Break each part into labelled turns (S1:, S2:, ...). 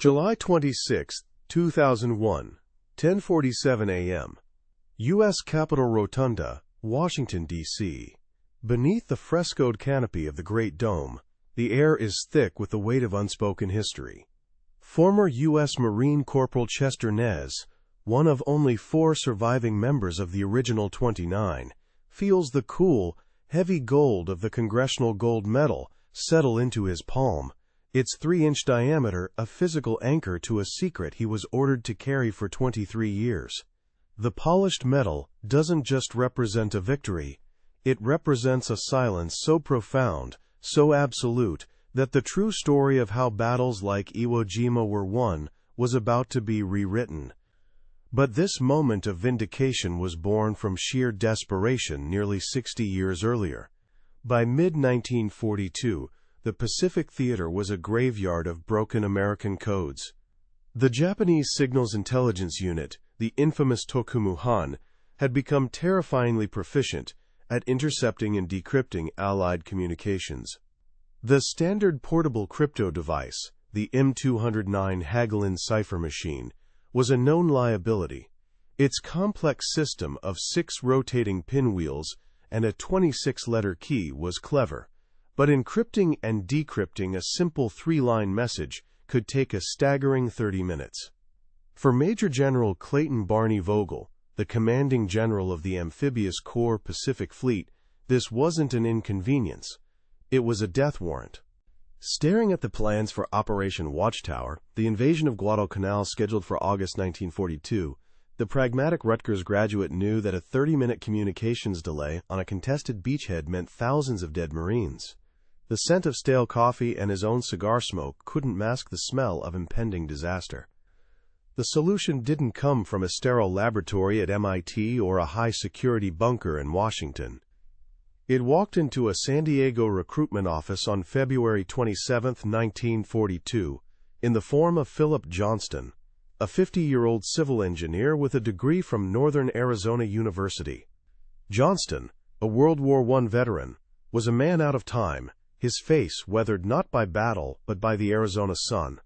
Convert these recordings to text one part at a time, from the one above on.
S1: July 26, 2001, 10:47 a.m. U.S. Capitol Rotunda, Washington, D.C. Beneath the frescoed canopy of the Great Dome, the air is thick with the weight of unspoken history. Former U.S. Marine Corporal Chester Nez, one of only 4 surviving members of the original 29, feels the cool, heavy gold of the Congressional Gold Medal settle into his palm, its 3-inch diameter a physical anchor to a secret he was ordered to carry for 23 years. The polished metal doesn't just represent a victory, it represents a silence so profound, so absolute, that the true story of how battles like Iwo Jima were won was about to be rewritten. But this moment of vindication was born from sheer desperation nearly 60 years earlier. By mid-1942, the Pacific Theater was a graveyard of broken American codes. The Japanese Signals Intelligence Unit, the infamous Tokumu-han, had become terrifyingly proficient at intercepting and decrypting Allied communications. The standard portable crypto device, the M209 Hagelin cipher machine, was a known liability. Its complex system of 6 rotating pinwheels and a 26-letter key was clever, but encrypting and decrypting a simple 3-line message could take a staggering 30 minutes. For Major General Clayton Barney Vogel, the commanding general of the Amphibious Corps Pacific Fleet, this wasn't an inconvenience. It was a death warrant. Staring at the plans for Operation Watchtower, the invasion of Guadalcanal scheduled for August 1942, the pragmatic Rutgers graduate knew that a 30-minute communications delay on a contested beachhead meant thousands of dead Marines. The scent of stale coffee and his own cigar smoke couldn't mask the smell of impending disaster. The solution didn't come from a sterile laboratory at MIT or a high-security bunker in Washington. It walked into a San Diego recruitment office on February 27, 1942, in the form of Philip Johnston, a 50-year-old civil engineer with a degree from Northern Arizona University. Johnston, a World War I veteran, was a man out of time, his face weathered not by battle but by the Arizona sun.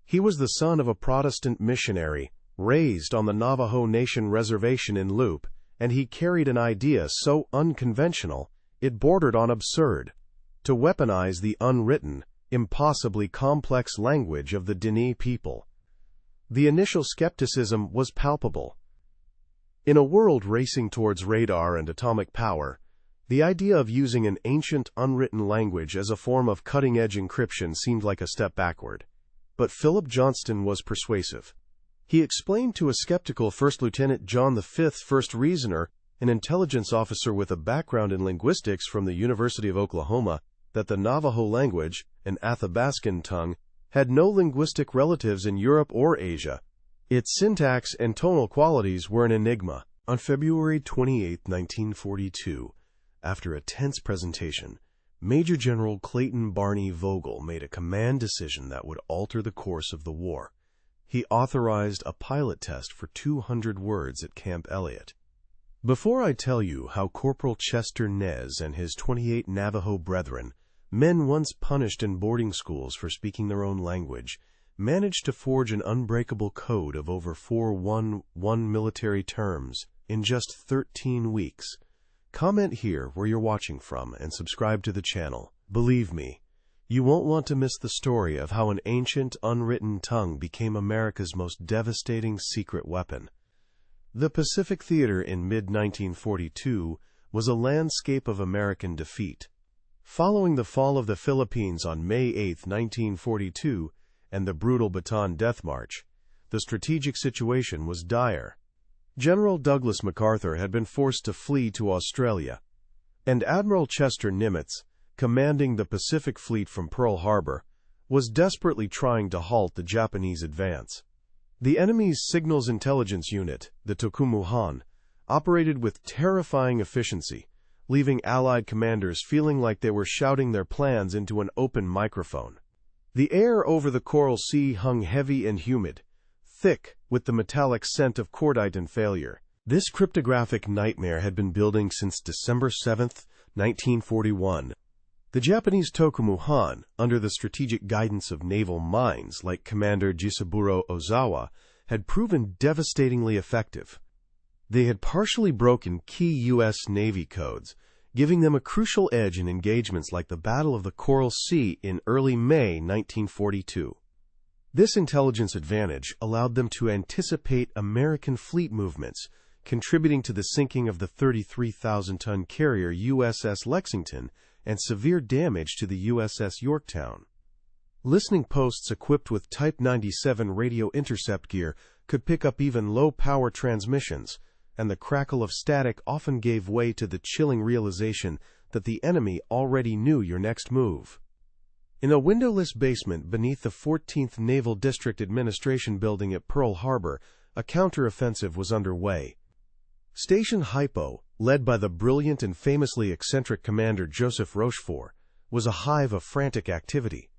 S1: He was the son of a Protestant missionary, raised on the Navajo Nation reservation in Loop, and he carried an idea so unconventional it bordered on absurd: to weaponize the unwritten, impossibly complex language of the Diné people. The initial skepticism was palpable. In a world racing towards radar and atomic power, the idea of using an ancient unwritten language as a form of cutting-edge encryption seemed like a step backward. But Philip Johnston was persuasive. He explained to a skeptical First Lieutenant John V, First Reasoner, an intelligence officer with a background in linguistics from the University of Oklahoma, that the Navajo language, an Athabascan tongue, had no linguistic relatives in Europe or Asia. Its syntax and tonal qualities were an enigma. On February 28, 1942, after a tense presentation, Major General Clayton Barney Vogel made a command decision that would alter the course of the war. He authorized a pilot test for 200 words at Camp Elliott. Before I tell you how Corporal Chester Nez and his 28 Navajo brethren, men once punished in boarding schools for speaking their own language, managed to forge an unbreakable code of over 411 military terms in just 13 weeks, comment here where you're watching from and subscribe to the channel. Believe me, you won't want to miss the story of how an ancient, unwritten tongue became America's most devastating secret weapon. The Pacific Theater in mid-1942 was a landscape of American defeat. Following the fall of the Philippines on May 8, 1942, and the brutal Bataan Death March, the strategic situation was dire. General Douglas MacArthur had been forced to flee to Australia, and Admiral Chester Nimitz, commanding the Pacific Fleet from Pearl Harbor, was desperately trying to halt the Japanese advance. The enemy's Signals Intelligence Unit, the Tokumu-han, operated with terrifying efficiency, leaving Allied commanders feeling like they were shouting their plans into an open microphone. The air over the Coral Sea hung heavy and humid, thick with the metallic scent of cordite and failure. This cryptographic nightmare had been building since December 7, 1941. The Japanese Tokumu-han, under the strategic guidance of naval minds like Commander Jisaburo Ozawa, had proven devastatingly effective. They had partially broken key U.S. Navy codes, giving them a crucial edge in engagements like the Battle of the Coral Sea in early May 1942. This intelligence advantage allowed them to anticipate American fleet movements, contributing to the sinking of the 33,000-ton carrier USS Lexington and severe damage to the USS Yorktown. Listening posts equipped with Type 97 radio intercept gear could pick up even low-power transmissions, and the crackle of static often gave way to the chilling realization that the enemy already knew your next move. In a windowless basement beneath the 14th Naval District Administration Building at Pearl Harbor, a counteroffensive was underway. Station Hypo, led by the brilliant and famously eccentric Commander Joseph Rochefort, was a hive of frantic activity.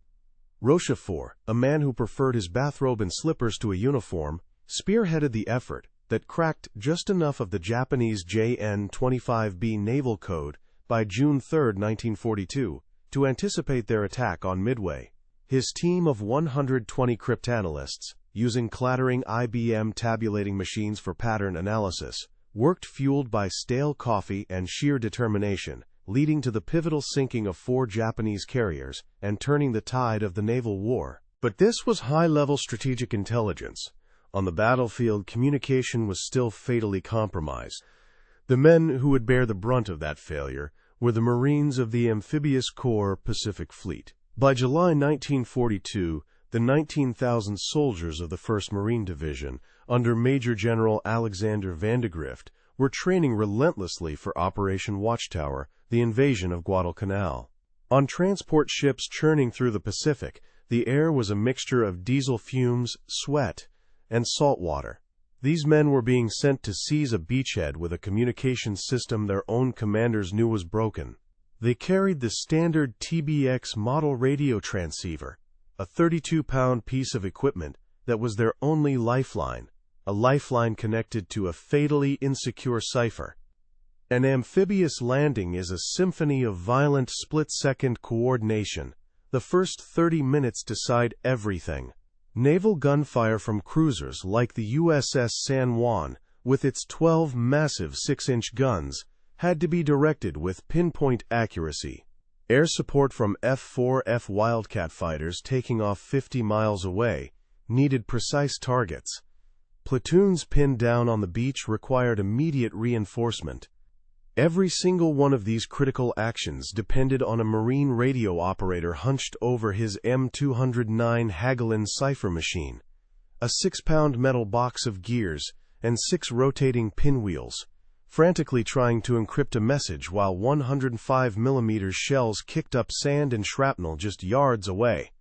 S1: Rochefort, a man who preferred his bathrobe and slippers to a uniform, spearheaded the effort that cracked just enough of the Japanese JN-25B Naval Code by June 3, 1942, to anticipate their attack on Midway. His team of 120 cryptanalysts, using clattering IBM tabulating machines for pattern analysis, worked fueled by stale coffee and sheer determination, leading to the pivotal sinking of 4 Japanese carriers and turning the tide of the naval war. But this was high-level strategic intelligence. On the battlefield, communication was still fatally compromised. The men who would bear the brunt of that failure were the Marines of the Amphibious Corps Pacific Fleet. By July 1942, the 19,000 soldiers of the 1st Marine Division, under Major General Alexander Vandegrift, were training relentlessly for Operation Watchtower, the invasion of Guadalcanal. On transport ships churning through the Pacific, the air was a mixture of diesel fumes, sweat, and salt water. These men were being sent to seize a beachhead with a communications system their own commanders knew was broken. They carried the standard TBX model radio transceiver, a 32-pound piece of equipment that was their only lifeline, a lifeline connected to a fatally insecure cipher. An amphibious landing is a symphony of violent split-second coordination. The first 30 minutes decide everything. Naval gunfire from cruisers like the USS San Juan, with its 12 massive 6-inch guns, had to be directed with pinpoint accuracy. Air support from F-4F Wildcat fighters taking off 50 miles away needed precise targets. Platoons pinned down on the beach required immediate reinforcement. Every single one of these critical actions depended on a Marine radio operator hunched over his M209 Hagelin cipher machine, a 6-pound metal box of gears, and 6 rotating pinwheels, frantically trying to encrypt a message while 105mm shells kicked up sand and shrapnel just yards away.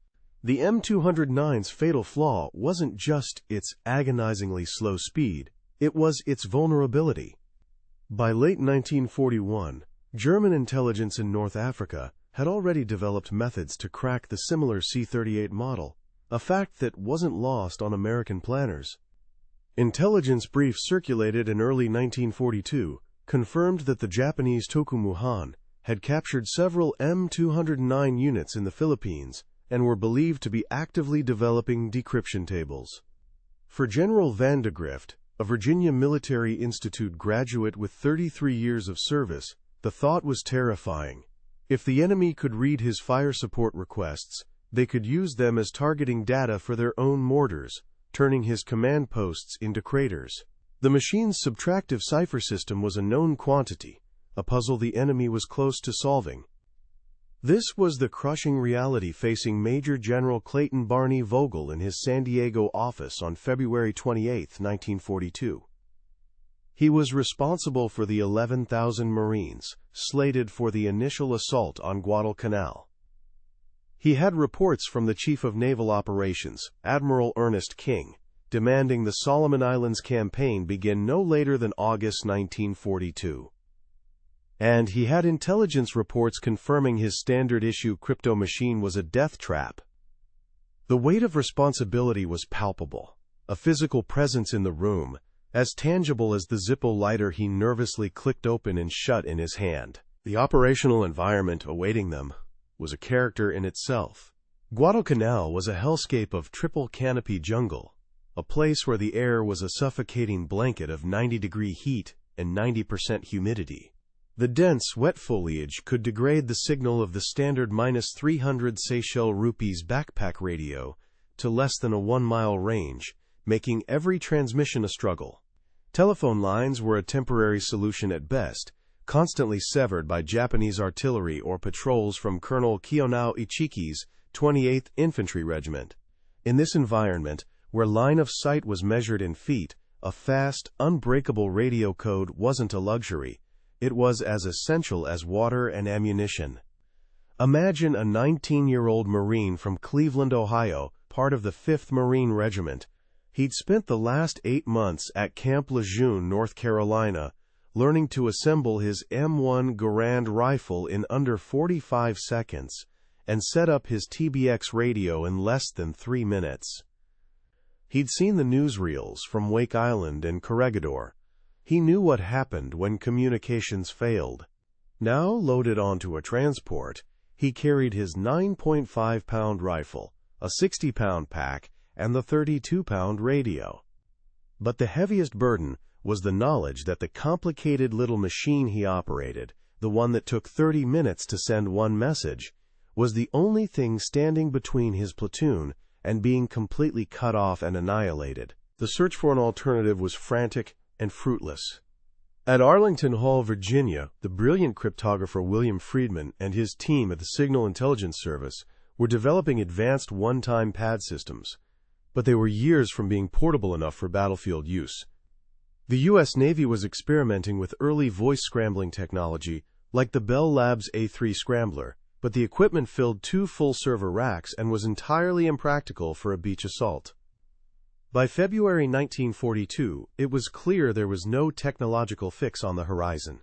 S1: The M209's fatal flaw wasn't just its agonizingly slow speed, it was its vulnerability. By late 1941, German intelligence in North Africa had already developed methods to crack the similar C-38 model, a fact that wasn't lost on American planners. Intelligence briefs circulated in early 1942 confirmed that the Japanese Tokumu-han had captured several M209 units in the Philippines and were believed to be actively developing decryption tables. For General Vandegrift, a Virginia Military Institute graduate with 33 years of service, the thought was terrifying. If the enemy could read his fire support requests, they could use them as targeting data for their own mortars, turning his command posts into craters. The machine's subtractive cipher system was a known quantity, a puzzle the enemy was close to solving. This was the crushing reality facing Major General Clayton Barney Vogel in his San Diego office on February 28, 1942. He was responsible for the 11,000 Marines slated for the initial assault on Guadalcanal. He had reports from the Chief of Naval Operations, Admiral Ernest King, demanding the Solomon Islands campaign begin no later than August 1942. And he had intelligence reports confirming his standard-issue crypto machine was a death trap. The weight of responsibility was palpable, a physical presence in the room, as tangible as the Zippo lighter he nervously clicked open and shut in his hand. The operational environment awaiting them was a character in itself. Guadalcanal was a hellscape of triple canopy jungle, a place where the air was a suffocating blanket of 90-degree heat and 90% humidity. The dense, wet foliage could degrade the signal of the standard -300 Seychelles rupees backpack radio to less than a 1-mile range, making every transmission a struggle. Telephone lines were a temporary solution at best, constantly severed by Japanese artillery or patrols from Colonel Kiyonao Ichiki's 28th Infantry Regiment. In this environment, where line of sight was measured in feet, a fast, unbreakable radio code wasn't a luxury. It was as essential as water and ammunition. Imagine a 19-year-old Marine from Cleveland, Ohio, part of the 5th Marine Regiment. He'd spent the last 8 months at Camp Lejeune, North Carolina, learning to assemble his M1 Garand rifle in under 45 seconds and set up his TBX radio in less than 3 minutes. He'd seen the newsreels from Wake Island and Corregidor. He knew what happened when communications failed. Now loaded onto a transport, he carried his 9.5-pound rifle, a 60-pound pack, and the 32-pound radio. But the heaviest burden was the knowledge that the complicated little machine he operated, the one that took 30 minutes to send one message, was the only thing standing between his platoon and being completely cut off and annihilated. The search for an alternative was frantic and fruitless. At Arlington Hall, Virginia, the brilliant cryptographer William Friedman and his team at the Signal Intelligence Service were developing advanced one-time pad systems, but they were years from being portable enough for battlefield use. The U.S. Navy was experimenting with early voice scrambling technology like the Bell Labs A3 Scrambler, but the equipment filled 2 full-server racks and was entirely impractical for a beach assault. By February 1942, it was clear there was no technological fix on the horizon.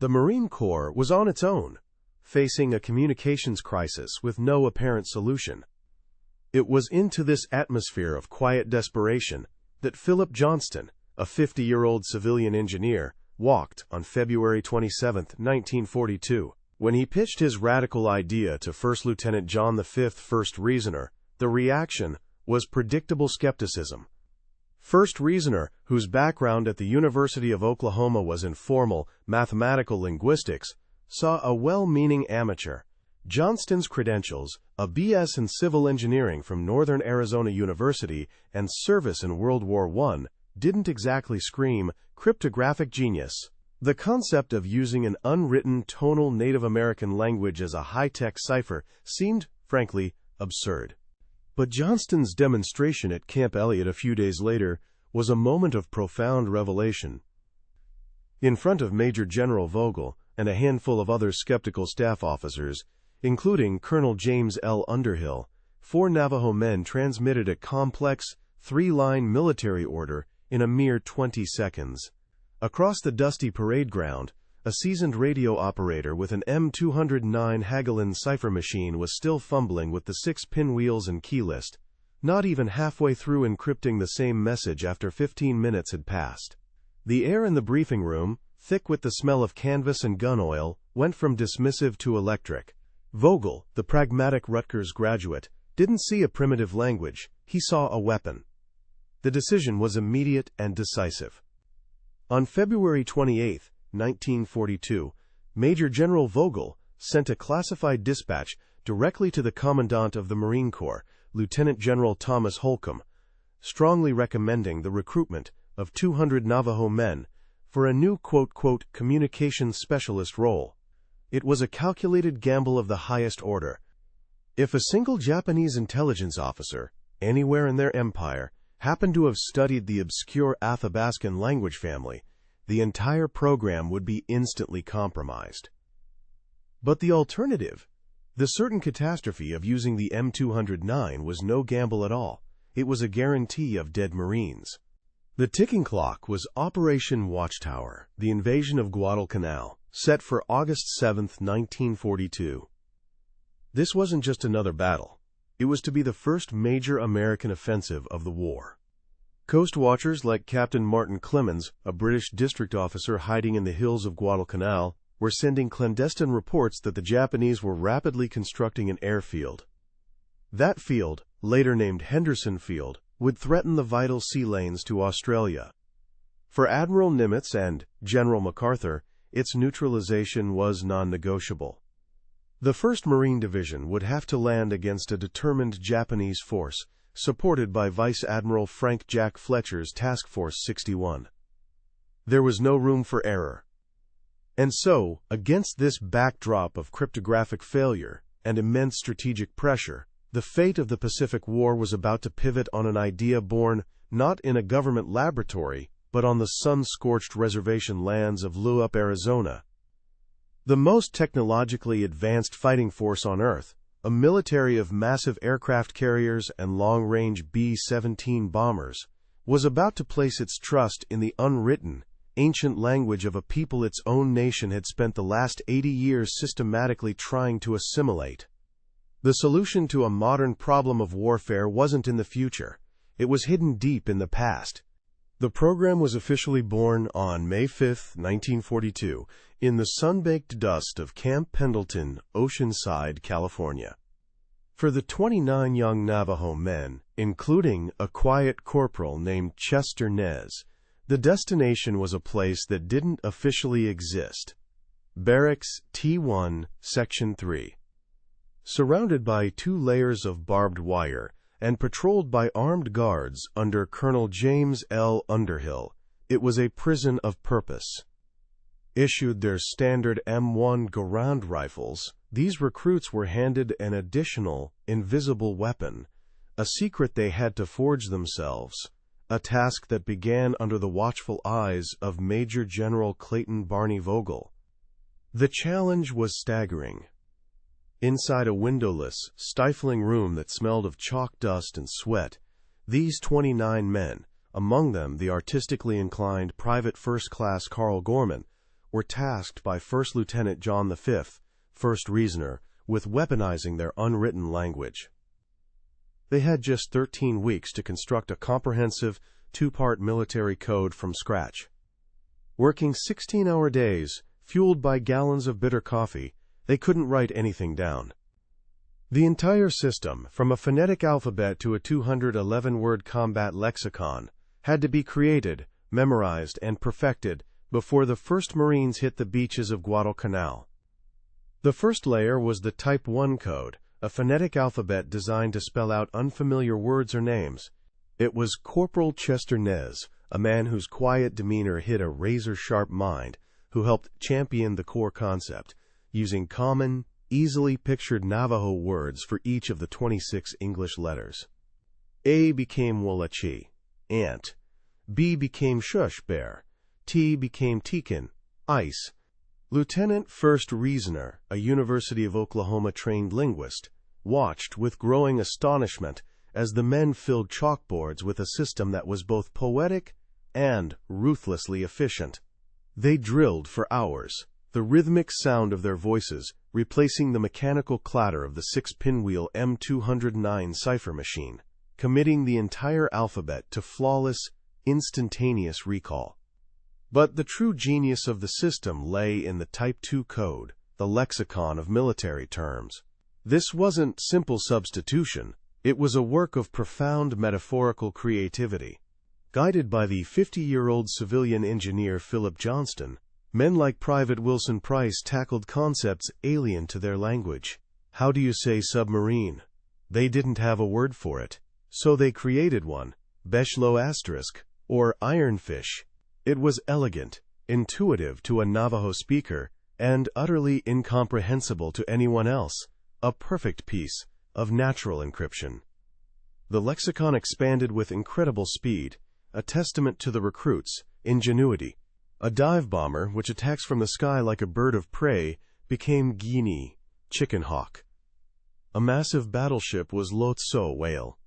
S1: The Marine Corps was on its own, facing a communications crisis with no apparent solution. It was into this atmosphere of quiet desperation that Philip Johnston, a 50-year-old civilian engineer, walked on February 27, 1942. When he pitched his radical idea to First Lieutenant John V, First Reasoner, the reaction was predictable skepticism. First Reasoner, whose background at the University of Oklahoma was in formal, mathematical linguistics, saw a well-meaning amateur. Johnston's credentials, a B.S. in civil engineering from Northern Arizona University and service in World War I, didn't exactly scream cryptographic genius. The concept of using an unwritten tonal Native American language as a high-tech cipher seemed, frankly, absurd. But Johnston's demonstration at Camp Elliott a few days later was a moment of profound revelation. In front of Major General Vogel and a handful of other skeptical staff officers, including Colonel James L. Underhill, 4 Navajo men transmitted a complex, 3-line military order in a mere 20 seconds. Across the dusty parade ground, a seasoned radio operator with an M209 Hagelin cipher machine was still fumbling with the 6 pinwheels and key list, not even halfway through encrypting the same message after 15 minutes had passed. The air in the briefing room, thick with the smell of canvas and gun oil, went from dismissive to electric. Vogel, the pragmatic Rutgers graduate, didn't see a primitive language, he saw a weapon. The decision was immediate and decisive. On February 28, 1942, Major General Vogel sent a classified dispatch directly to the Commandant of the Marine Corps, Lieutenant General Thomas Holcomb, strongly recommending the recruitment of 200 Navajo men for a new quote, communications specialist role. It was a calculated gamble of the highest order. If a single Japanese intelligence officer, anywhere in their empire, happened to have studied the obscure Athabascan language family, the entire program would be instantly compromised. But the alternative, the certain catastrophe of using the M209, was no gamble at all. It was a guarantee of dead Marines. The ticking clock was Operation Watchtower, the invasion of Guadalcanal, set for August 7, 1942. This wasn't just another battle. It was to be the first major American offensive of the war. Coast watchers like Captain Martin Clemens, a British district officer hiding in the hills of Guadalcanal, were sending clandestine reports that the Japanese were rapidly constructing an airfield. That field, later named Henderson Field, would threaten the vital sea lanes to Australia. For Admiral Nimitz and General MacArthur, its neutralization was non-negotiable. The 1st Marine Division would have to land against a determined Japanese force, supported by Vice Admiral Frank Jack Fletcher's Task Force 61. There was no room for error. And so, against this backdrop of cryptographic failure and immense strategic pressure, the fate of the Pacific War was about to pivot on an idea born not in a government laboratory, but on the sun-scorched reservation lands of Luup, Arizona. The most technologically advanced fighting force on Earth, a military of massive aircraft carriers and long-range B-17 bombers, was about to place its trust in the unwritten, ancient language of a people its own nation had spent the last 80 years systematically trying to assimilate. The solution to a modern problem of warfare wasn't in the future. It was hidden deep in the past. The program was officially born on May 5, 1942, in the sun-baked dust of Camp Pendleton, Oceanside, California. For the 29 young Navajo men, including a quiet corporal named Chester Nez, the destination was a place that didn't officially exist. Barracks T1, Section 3. Surrounded by 2 layers of barbed wire and patrolled by armed guards under Colonel James L. Underhill, it was a prison of purpose. Issued their standard M1 Garand rifles, these recruits were handed an additional, invisible weapon, a secret they had to forge themselves, a task that began under the watchful eyes of Major General Clayton Barney Vogel. The challenge was staggering. Inside a windowless, stifling room that smelled of chalk dust and sweat, these 29 men, among them the artistically inclined Private First Class Carl Gorman, were tasked by First Lieutenant John V, First Reasoner, with weaponizing their unwritten language. They had just 13 weeks to construct a comprehensive, 2-part military code from scratch. Working 16-hour days, fueled by gallons of bitter coffee, they couldn't write anything down. The entire system, from a phonetic alphabet to a 211-word combat lexicon, had to be created, memorized, and perfected before the first Marines hit the beaches of Guadalcanal. The first layer was the Type 1 code, a phonetic alphabet designed to spell out unfamiliar words or names. It was Corporal Chester Nez, a man whose quiet demeanor hid a razor-sharp mind, who helped champion the core concept, using common, easily pictured Navajo words for each of the 26 English letters. A became Wolachi, ant. B became shush, bear. T became Tikin, ice. Lieutenant First Reasoner, a University of Oklahoma-trained linguist, watched with growing astonishment as the men filled chalkboards with a system that was both poetic and ruthlessly efficient. They drilled for hours, the rhythmic sound of their voices replacing the mechanical clatter of the 6-pinwheel M209 cipher machine, committing the entire alphabet to flawless, instantaneous recall. But the true genius of the system lay in the Type 2 code, the lexicon of military terms. This wasn't simple substitution, it was a work of profound metaphorical creativity. Guided by the 50-year-old civilian engineer Philip Johnston, men like Private Wilson Price tackled concepts alien to their language. How do you say submarine? They didn't have a word for it, so they created one, Beshlo asterisk, or ironfish. It was elegant, intuitive to a Navajo speaker, and utterly incomprehensible to anyone else, a perfect piece of natural encryption. The lexicon expanded with incredible speed, a testament to the recruits' ingenuity. A dive bomber, which attacks from the sky like a bird of prey, became Guinea, chicken hawk. A massive battleship was Lotso, whale.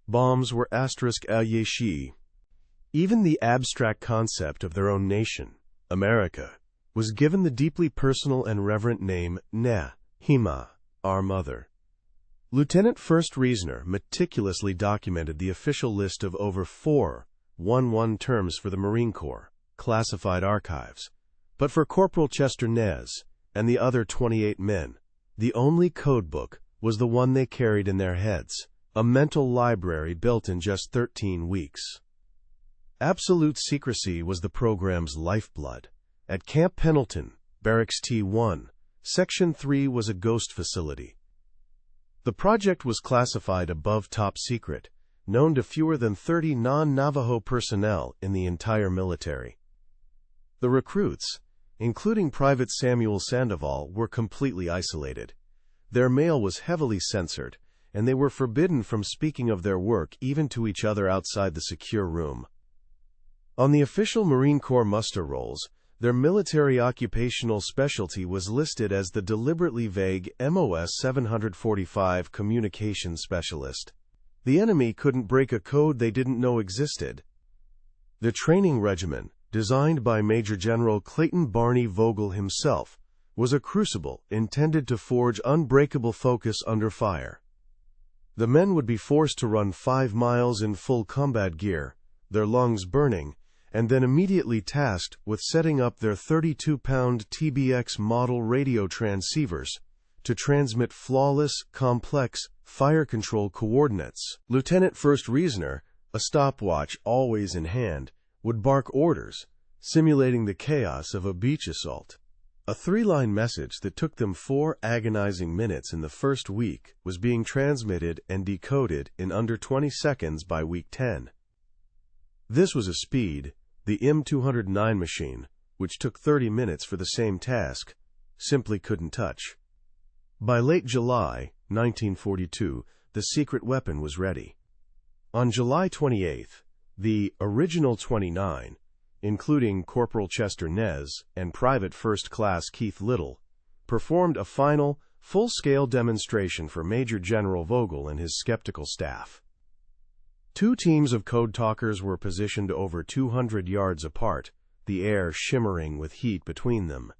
S1: Bombs were asterisk Yeshi. Even the abstract concept of their own nation, America, was given the deeply personal and reverent name Ne, Hima, our mother. Lieutenant First Reasoner meticulously documented the official list of over 411 terms for the Marine Corps, classified archives, But for Corporal Chester Nez and the other 28 men, the only codebook was the one they carried in their heads, a mental library built in just 13 weeks. Absolute secrecy was the program's lifeblood. At Camp Pendleton, Barracks T1, Section 3 was a ghost facility. The project was classified above top secret, known to fewer than 30 non-Navajo personnel in the entire military. The recruits, including Private Samuel Sandoval, were completely isolated. Their mail was heavily censored, and they were forbidden from speaking of their work even to each other outside the secure room. On the official Marine Corps muster rolls, their military occupational specialty was listed as the deliberately vague MOS 745 Communication Specialist. The enemy couldn't break a code they didn't know existed. The training regimen, designed by Major General Clayton Barney Vogel himself, was a crucible intended to forge unbreakable focus under fire. The men would be forced to run 5 miles in full combat gear, their lungs burning, and then immediately tasked with setting up their 32-pound TBX model radio transceivers to transmit flawless, complex, fire control coordinates. Lieutenant First Reasoner, a stopwatch always in hand, would bark orders, simulating the chaos of a beach assault. A 3-line message that took them 4 agonizing minutes in the first week was being transmitted and decoded in under 20 seconds by week 10. This was a speed the M209 machine, which took 30 minutes for the same task, simply couldn't touch. By late July 1942, the secret weapon was ready. On July 28, the original 29, including Corporal Chester Nez and Private First Class Keith Little, performed a final, full-scale demonstration for Major General Vogel and his skeptical staff. 2 teams of code talkers were positioned over 200 yards apart, the air shimmering with heat between them.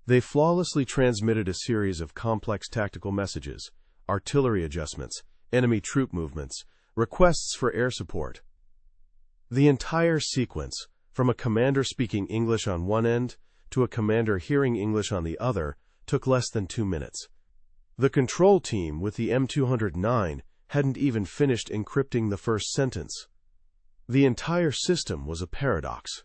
S1: They flawlessly transmitted a series of complex tactical messages, artillery adjustments, enemy troop movements, requests for air support. The entire sequence, from a commander speaking English on one end to a commander hearing English on the other, took less than 2 minutes. The control team with the M209 hadn't even finished encrypting the first sentence. The entire system was a paradox.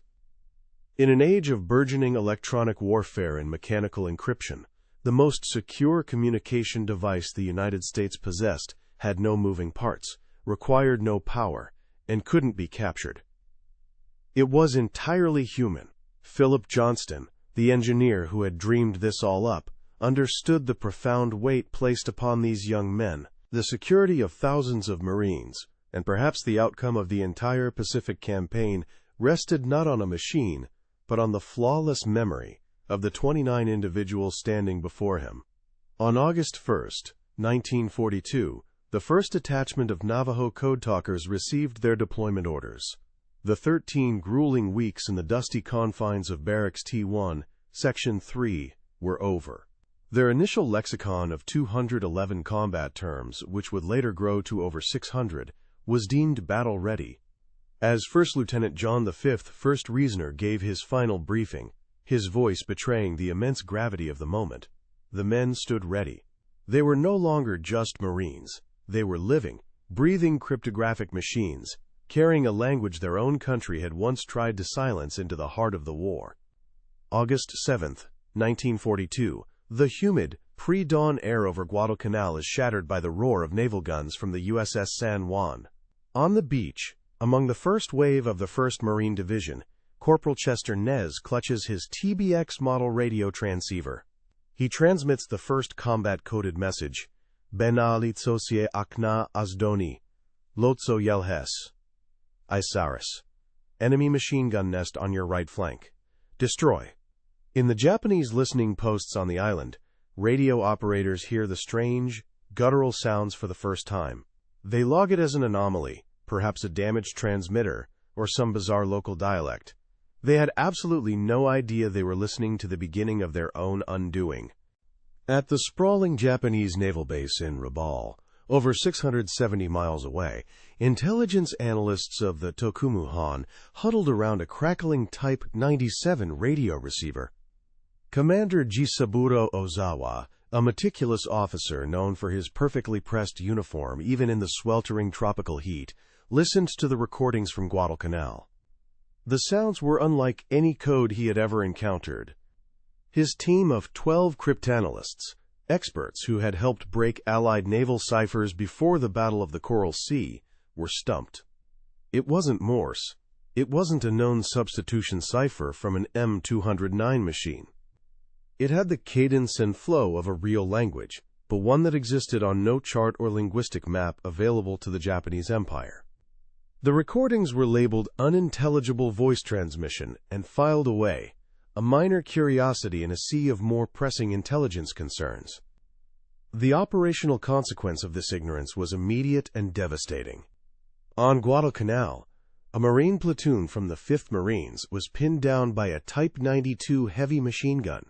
S1: In an age of burgeoning electronic warfare and mechanical encryption, the most secure communication device the United States possessed had no moving parts, required no power, and couldn't be captured. It was entirely human. Philip Johnston, the engineer who had dreamed this all up, understood the profound weight placed upon these young men. The security of thousands of Marines, and perhaps the outcome of the entire Pacific campaign, rested not on a machine, but on the flawless memory of the 29 individuals standing before him. On August 1, 1942, the first detachment of Navajo Code Talkers received their deployment orders. The 13 grueling weeks in the dusty confines of Barracks T1, Section 3, were over. Their initial lexicon of 211 combat terms, which would later grow to over 600, was deemed battle-ready. As First Lieutenant John V, First Reasoner, gave his final briefing, his voice betraying the immense gravity of the moment, the men stood ready. They were no longer just Marines. They were living, breathing cryptographic machines, carrying a language their own country had once tried to silence into the heart of the war. August 7, 1942. The humid, pre-dawn air over Guadalcanal is shattered by the roar of naval guns from the USS San Juan. On the beach, among the first wave of the 1st Marine Division, Corporal Chester Nez clutches his TBX model radio transceiver. He transmits the first combat-coded message, Bena litsosie akna azdoni, lotso yelhes, Isaris. Enemy machine gun nest on your right flank. Destroy. In the Japanese listening posts on the island, radio operators hear the strange, guttural sounds for the first time. They log it as an anomaly, perhaps a damaged transmitter, or some bizarre local dialect. They had absolutely no idea they were listening to the beginning of their own undoing. At the sprawling Japanese naval base in Rabaul, Over 670 miles away, intelligence analysts of the Tokumu-han huddled around a crackling Type 97 radio receiver. Commander Jisaburo Ozawa, a meticulous officer known for his perfectly pressed uniform even in the sweltering tropical heat, listened to the recordings from Guadalcanal. The sounds were unlike any code he had ever encountered. His team of 12 cryptanalysts, experts who had helped break Allied naval ciphers before the Battle of the Coral Sea, were stumped. It wasn't Morse. It wasn't a known substitution cipher from an M209 machine. It had the cadence and flow of a real language, but one that existed on no chart or linguistic map available to the Japanese Empire. The recordings were labeled unintelligible voice transmission and filed away, a minor curiosity in a sea of more pressing intelligence concerns. The operational consequence of this ignorance was immediate and devastating. On Guadalcanal, a Marine platoon from the 5th Marines was pinned down by a Type 92 heavy machine gun.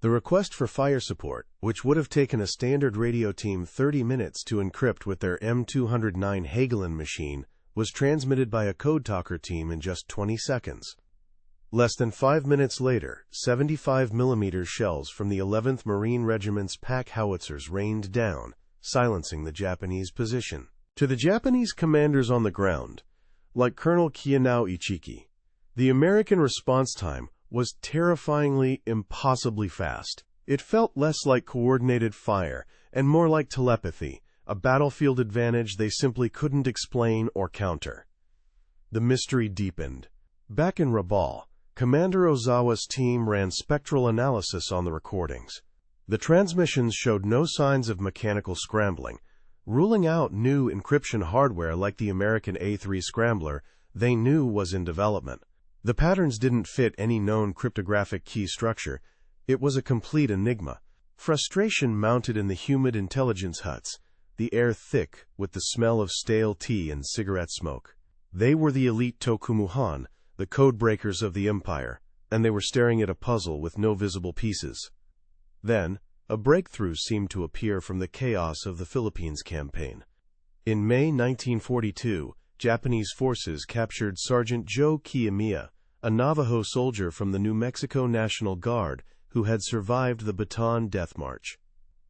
S1: The request for fire support, which would have taken a standard radio team 30 minutes to encrypt with their M209 Hagelin machine, was transmitted by a code talker team in just 20 seconds. Less than 5 minutes later, 75mm shells from the 11th Marine Regiment's pack howitzers rained down, silencing the Japanese position. To the Japanese commanders on the ground, like Colonel Kianao Ichiki, the American response time was terrifyingly, impossibly fast. It felt less like coordinated fire and more like telepathy, a battlefield advantage they simply couldn't explain or counter. The mystery deepened. Back in Rabaul, Commander Ozawa's team ran spectral analysis on the recordings. The transmissions showed no signs of mechanical scrambling. Ruling out new encryption hardware like the American A3 scrambler they knew was in development. The patterns didn't fit any known cryptographic key structure. It was a complete enigma. Frustration mounted in the humid intelligence huts, the air thick with the smell of stale tea and cigarette smoke. They were the elite Tokumu-han, the code breakers of the Empire, and they were staring at a puzzle with no visible pieces. Then, a breakthrough seemed to appear from the chaos of the Philippines campaign. In May 1942, Japanese forces captured Sergeant Joe Kiyomiya, a Navajo soldier from the New Mexico National Guard who had survived the Bataan Death March.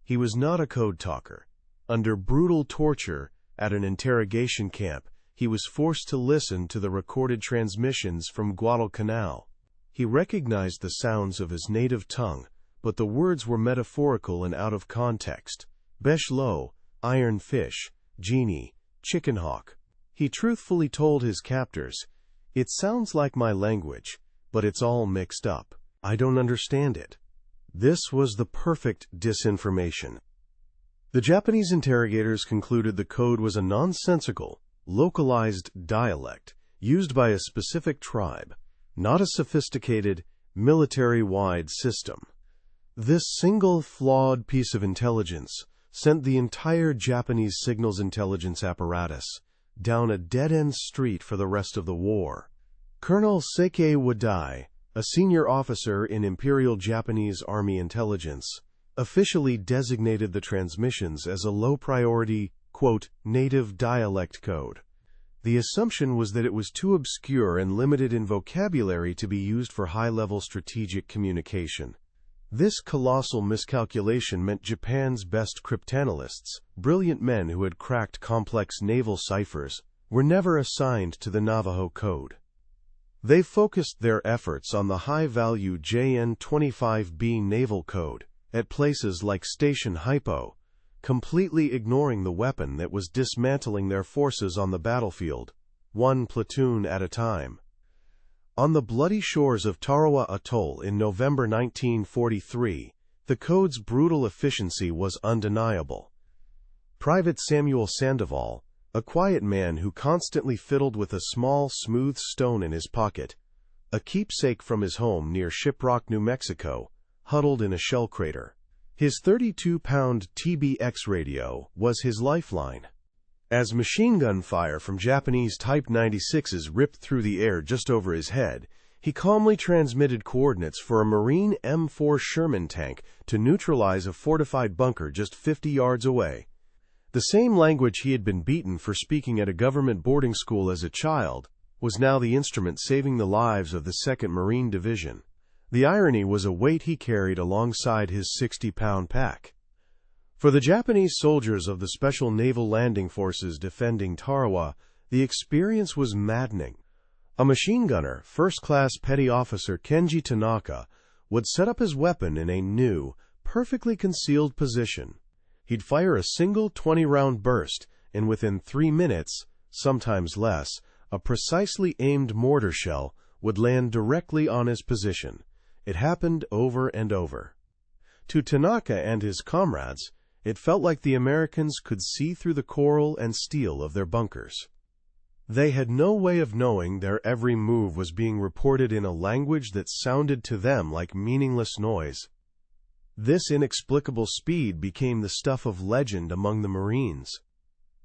S1: He was not a code talker. Under brutal torture at an interrogation camp, he was forced to listen to the recorded transmissions from Guadalcanal. He recognized the sounds of his native tongue, but the words were metaphorical and out of context. Besh lo, iron fish, genie, chicken hawk. He truthfully told his captors, "It sounds like my language, but it's all mixed up. I don't understand it." This was the perfect disinformation. The Japanese interrogators concluded the code was a nonsensical, localized dialect used by a specific tribe, not a sophisticated, military-wide system. This single flawed piece of intelligence sent the entire Japanese signals intelligence apparatus down a dead-end street for the rest of the war. Colonel Seikei Wadai, a senior officer in Imperial Japanese Army intelligence, officially designated the transmissions as a low-priority, quote, native dialect code. The assumption was that it was too obscure and limited in vocabulary to be used for high-level strategic communication. This colossal miscalculation meant Japan's best cryptanalysts, brilliant men who had cracked complex naval ciphers, were never assigned to the Navajo Code. They focused their efforts on the high-value JN-25B Naval Code at places like Station Hypo, completely ignoring the weapon that was dismantling their forces on the battlefield, one platoon at a time. On the bloody shores of Tarawa Atoll in November 1943, the code's brutal efficiency was undeniable. Private Samuel Sandoval, a quiet man who constantly fiddled with a small, smooth stone in his pocket, a keepsake from his home near Shiprock, New Mexico, huddled in a shell crater. His 32-pound TBX radio was his lifeline. As machine gun fire from Japanese Type 96s ripped through the air just over his head, he calmly transmitted coordinates for a Marine M4 Sherman tank to neutralize a fortified bunker just 50 yards away. The same language he had been beaten for speaking at a government boarding school as a child was now the instrument saving the lives of the 2nd Marine Division. The irony was a weight he carried alongside his 60-pound pack. For the Japanese soldiers of the Special Naval Landing Forces defending Tarawa, the experience was maddening. A machine gunner, first-class petty officer Kenji Tanaka, would set up his weapon in a new, perfectly concealed position. He'd fire a single 20-round burst, and within 3 minutes, sometimes less, a precisely aimed mortar shell would land directly on his position. It happened over and over. To Tanaka and his comrades, it felt like the Americans could see through the coral and steel of their bunkers. They had no way of knowing their every move was being reported in a language that sounded to them like meaningless noise. This inexplicable speed became the stuff of legend among the Marines.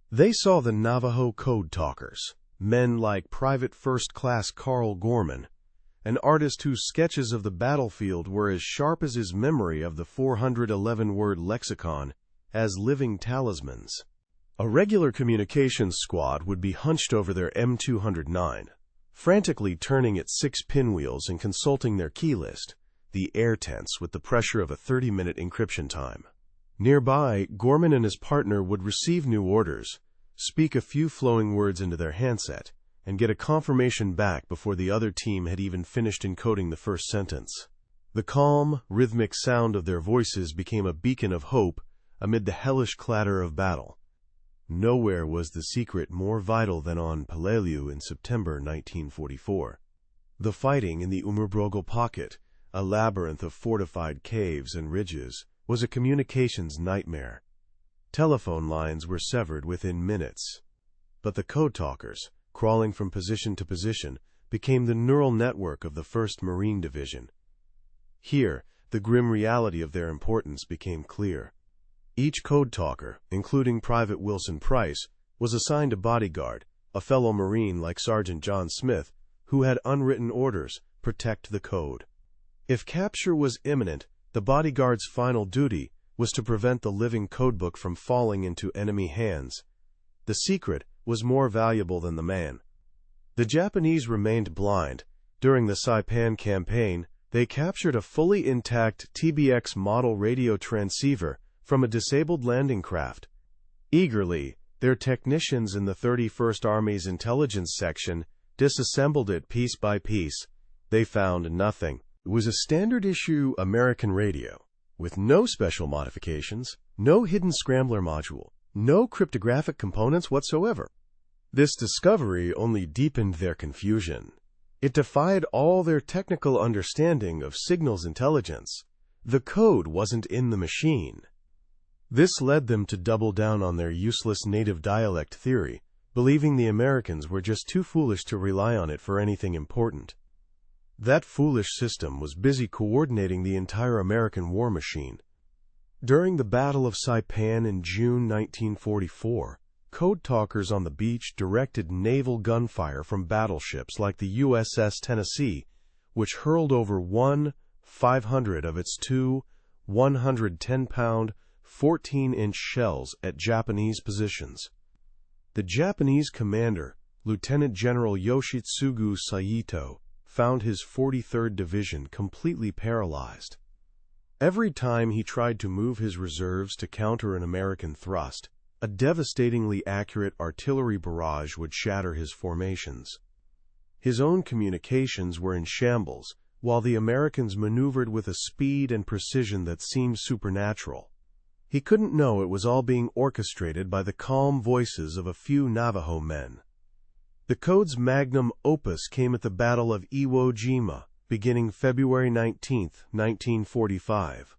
S1: They saw the Navajo Code Talkers, men like Private First Class Carl Gorman, an artist whose sketches of the battlefield were as sharp as his memory of the 411-word lexicon, as living talismans. A regular communications squad would be hunched over their M209, frantically turning its 6 pinwheels and consulting their key list, the air tense with the pressure of a 30-minute encryption time. Nearby, Gorman and his partner would receive new orders, speak a few flowing words into their handset, and get a confirmation back before the other team had even finished encoding the first sentence. The calm, rhythmic sound of their voices became a beacon of hope amid the hellish clatter of battle. Nowhere was the secret more vital than on Peleliu in September 1944. The fighting in the Unbreakable pocket, a labyrinth of fortified caves and ridges, was a communications nightmare. Telephone lines were severed within minutes. But the Code Talkers, crawling from position to position, became the neural network of the 1st Marine Division. Here, the grim reality of their importance became clear. Each Code Talker, including Private Wilson Price, was assigned a bodyguard, a fellow Marine like Sergeant John Smith, who had unwritten orders, protect the code. If capture was imminent, the bodyguard's final duty was to prevent the living codebook from falling into enemy hands. The secret was more valuable than the man. The Japanese remained blind. During the Saipan campaign, they captured a fully intact TBX model radio transceiver from a disabled landing craft. Eagerly, their technicians in the 31st Army's intelligence section disassembled it piece by piece. They found nothing. It was a standard-issue American radio, with no special modifications, no hidden scrambler module, no cryptographic components whatsoever. This discovery only deepened their confusion. It defied all their technical understanding of signals intelligence. The code wasn't in the machine. This led them to double down on their useless native dialect theory, believing the Americans were just too foolish to rely on it for anything important. That foolish system was busy coordinating the entire American war machine. During the Battle of Saipan in June 1944, Code Talkers on the beach directed naval gunfire from battleships like the USS Tennessee, which hurled over 1/500 of its two 110-pound, 14-inch shells at Japanese positions. The Japanese commander, Lieutenant General Yoshitsugu Saito, found his 43rd Division completely paralyzed. Every time he tried to move his reserves to counter an American thrust, a devastatingly accurate artillery barrage would shatter his formations. His own communications were in shambles, while the Americans maneuvered with a speed and precision that seemed supernatural. He couldn't know it was all being orchestrated by the calm voices of a few Navajo men. The code's magnum opus came at the Battle of Iwo Jima, beginning February 19, 1945.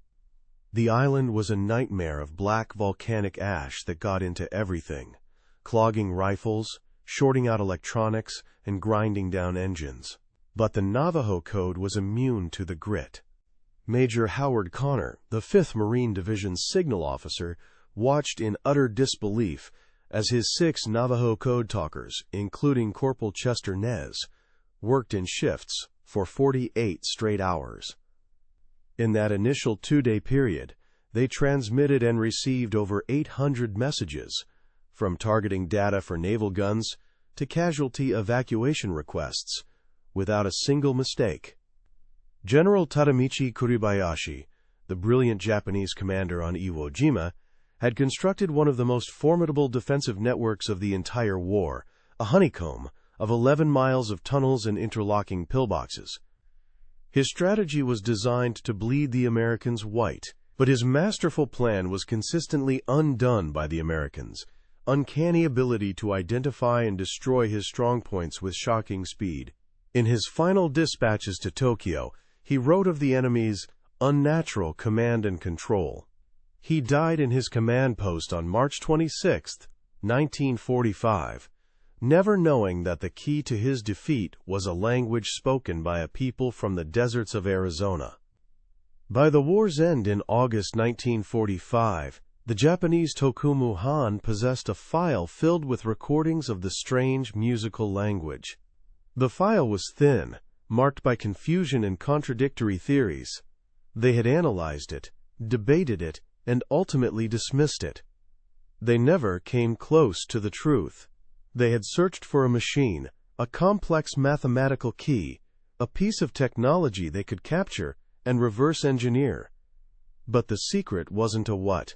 S1: The island was a nightmare of black volcanic ash that got into everything, clogging rifles, shorting out electronics, and grinding down engines. But the Navajo Code was immune to the grit. Major Howard Connor, the 5th Marine Division's signal officer, watched in utter disbelief as his 6 Navajo Code Talkers, including Corporal Chester Nez, worked in shifts for 48 straight hours. In that initial 2-day period, they transmitted and received over 800 messages, from targeting data for naval guns to casualty evacuation requests, without a single mistake. General Tadamichi Kuribayashi, the brilliant Japanese commander on Iwo Jima, had constructed one of the most formidable defensive networks of the entire war, a honeycomb of 11 miles of tunnels and interlocking pillboxes. His strategy was designed to bleed the Americans white, but his masterful plan was consistently undone by the Americans' uncanny ability to identify and destroy his strongpoints with shocking speed. In his final dispatches to Tokyo, he wrote of the enemy's unnatural command and control. He died in his command post on March 26, 1945, never knowing that the key to his defeat was a language spoken by a people from the deserts of Arizona. By the war's end in August 1945, the Japanese Tokumu-han possessed a file filled with recordings of the strange musical language. The file was thin, marked by confusion and contradictory theories. They had analyzed it, debated it, and ultimately dismissed it. They never came close to the truth. They had searched for a machine, a complex mathematical key, a piece of technology they could capture and reverse engineer. But the secret wasn't a what.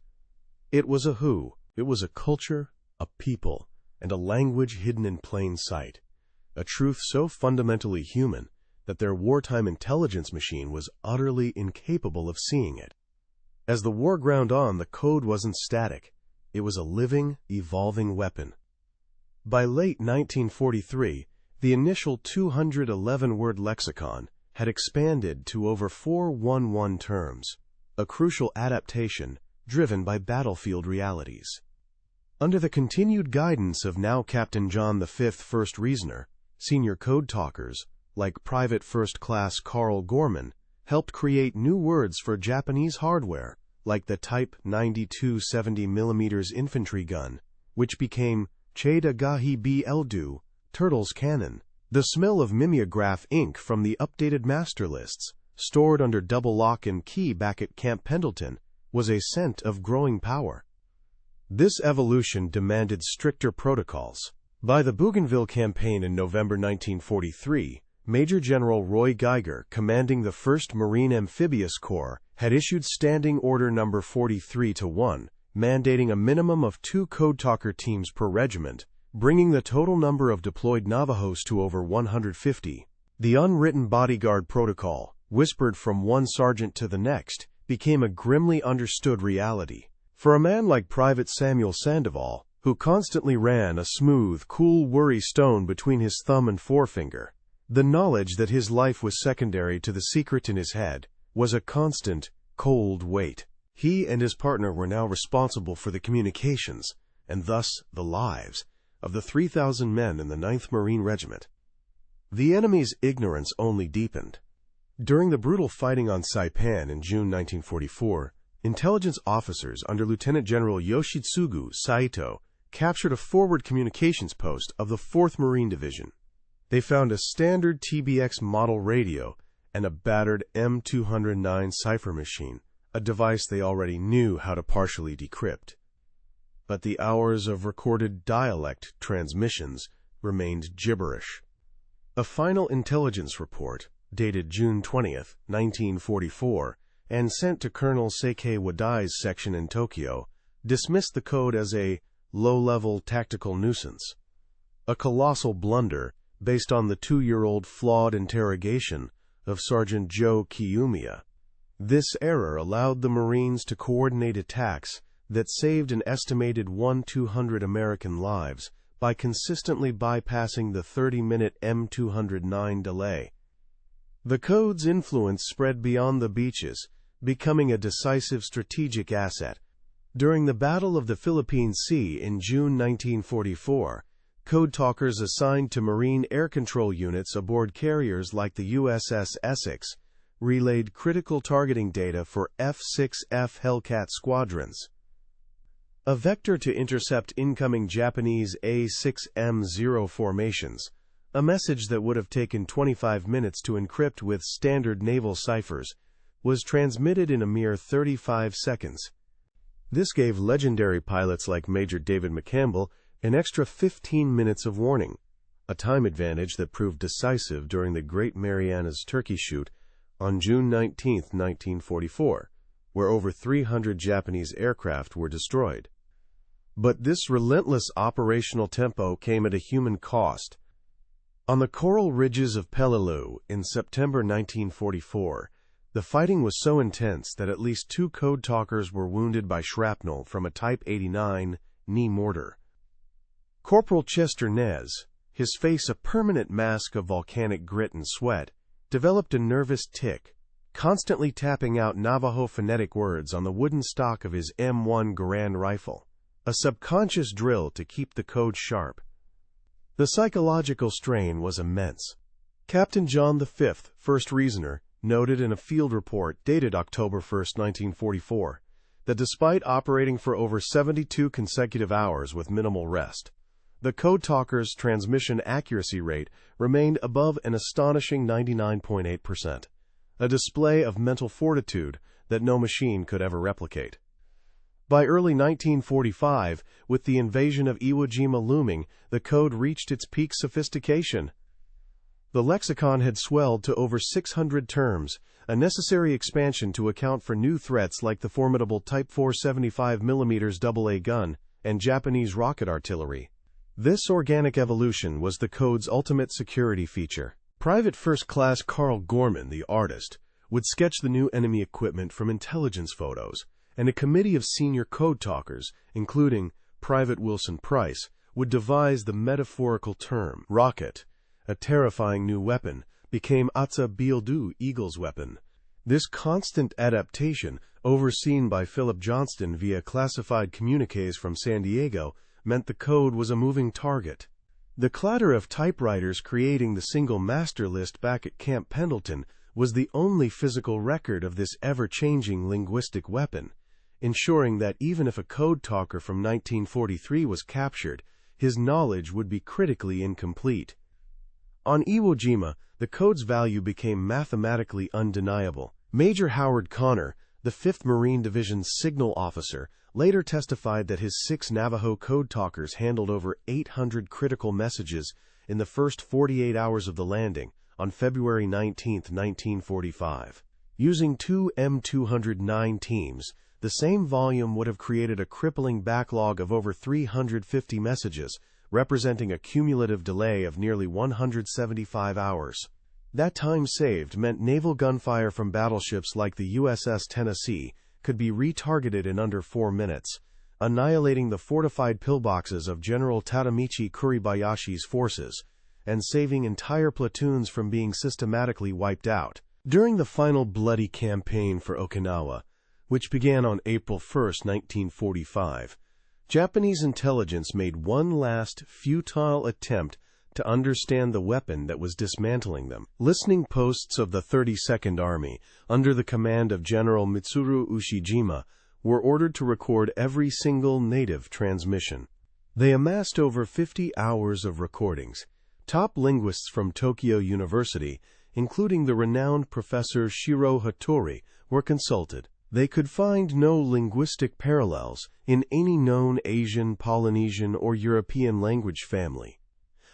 S1: It was a who. It was a culture, a people, and a language hidden in plain sight. A truth so fundamentally human that their wartime intelligence machine was utterly incapable of seeing it. As the war ground on, the code wasn't static. It was a living, evolving weapon. By late 1943, the initial 211-word lexicon had expanded to over 411 terms, a crucial adaptation driven by battlefield realities. Under the continued guidance of now Captain John V. First Reasoner, senior code talkers, like Private First Class Carl Gorman, helped create new words for Japanese hardware, like the Type 92 70mm infantry gun, which became Cheda Gahi B. Eldu, Turtle's Cannon. The smell of mimeograph ink from the updated master lists, stored under double lock and key back at Camp Pendleton, was a scent of growing power. This evolution demanded stricter protocols. By the Bougainville Campaign in November 1943, Major General Roy Geiger, commanding the 1st Marine Amphibious Corps, had issued Standing Order No. 43-1, mandating a minimum of 2 Code Talker teams per regiment, bringing the total number of deployed Navajos to over 150. The unwritten bodyguard protocol, whispered from one sergeant to the next, became a grimly understood reality. For a man like Private Samuel Sandoval, who constantly ran a smooth, cool worry stone between his thumb and forefinger, the knowledge that his life was secondary to the secret in his head was a constant, cold weight. He and his partner were now responsible for the communications, and thus the lives, of the 3,000 men in the 9th Marine Regiment. The enemy's ignorance only deepened. During the brutal fighting on Saipan in June 1944, intelligence officers under Lieutenant General Yoshitsugu Saito captured a forward communications post of the 4th Marine Division. They found a standard TBX model radio and a battered M209 cipher machine, a device they already knew how to partially decrypt. But the hours of recorded dialect transmissions remained gibberish. A final intelligence report, dated June 20, 1944, and sent to Colonel Seikei Wadai's section in Tokyo, dismissed the code as a low-level tactical nuisance. A colossal blunder based on the 2-year-old flawed interrogation of Sergeant Joe Kiyomiya. This error allowed the Marines to coordinate attacks that saved an estimated 1-200 American lives by consistently bypassing the 30-minute M209 delay. The code's influence spread beyond the beaches, becoming a decisive strategic asset. During the Battle of the Philippine Sea in June 1944, code talkers assigned to Marine air control units aboard carriers like the USS Essex relayed critical targeting data for F-6F Hellcat squadrons. A vector to intercept incoming Japanese A-6M0 formations, a message that would have taken 25 minutes to encrypt with standard naval ciphers, was transmitted in a mere 35 seconds. This gave legendary pilots like Major David McCampbell an extra 15 minutes of warning, a time advantage that proved decisive during the Great Marianas Turkey Shoot on June 19, 1944, where over 300 Japanese aircraft were destroyed. But this relentless operational tempo came at a human cost. On the coral ridges of Peleliu in September 1944, the fighting was so intense that at least 2 code talkers were wounded by shrapnel from a Type 89 knee mortar. Corporal Chester Nez, his face a permanent mask of volcanic grit and sweat, developed a nervous tic, constantly tapping out Navajo phonetic words on the wooden stock of his M1 Garand rifle, a subconscious drill to keep the code sharp. The psychological strain was immense. Captain John V, First Reasoner, noted in a field report dated October 1, 1944, that despite operating for over 72 consecutive hours with minimal rest, the Code Talkers' transmission accuracy rate remained above an astonishing 99.8%, a display of mental fortitude that no machine could ever replicate. By early 1945, with the invasion of Iwo Jima looming, the code reached its peak sophistication. The lexicon had swelled to over 600 terms, a necessary expansion to account for new threats like the formidable Type 4 75mm AA gun and Japanese rocket artillery. This organic evolution was the code's ultimate security feature. Private First Class Carl Gorman, the artist, would sketch the new enemy equipment from intelligence photos, and a committee of senior code talkers, including Private Wilson Price, would devise the metaphorical term rocket. A terrifying new weapon became Atza Bieldu, Eagle's weapon. This constant adaptation, overseen by Philip Johnston via classified communiques from San Diego, meant the code was a moving target. The clatter of typewriters creating the single master list back at Camp Pendleton was the only physical record of this ever-changing linguistic weapon, ensuring that even if a code talker from 1943 was captured, his knowledge would be critically incomplete. On Iwo Jima, the code's value became mathematically undeniable. Major Howard Connor, the 5th Marine Division's signal officer, later testified that his 6 Navajo Code Talkers handled over 800 critical messages in the first 48 hours of the landing on February 19, 1945. Using 2 M209 teams, the same volume would have created a crippling backlog of over 350 messages, representing a cumulative delay of nearly 175 hours. That time saved meant naval gunfire from battleships like the USS Tennessee could be retargeted in under 4 minutes, annihilating the fortified pillboxes of General Tadamichi Kuribayashi's forces, and saving entire platoons from being systematically wiped out. During the final bloody campaign for Okinawa, which began on April 1, 1945, Japanese intelligence made one last futile attempt to understand the weapon that was dismantling them. Listening posts of the 32nd Army, under the command of General Mitsuru Ushijima, were ordered to record every single native transmission. They amassed over 50 hours of recordings. Top linguists from Tokyo University, including the renowned Professor Shiro Hattori, were consulted. They could find no linguistic parallels in any known Asian, Polynesian, or European language family.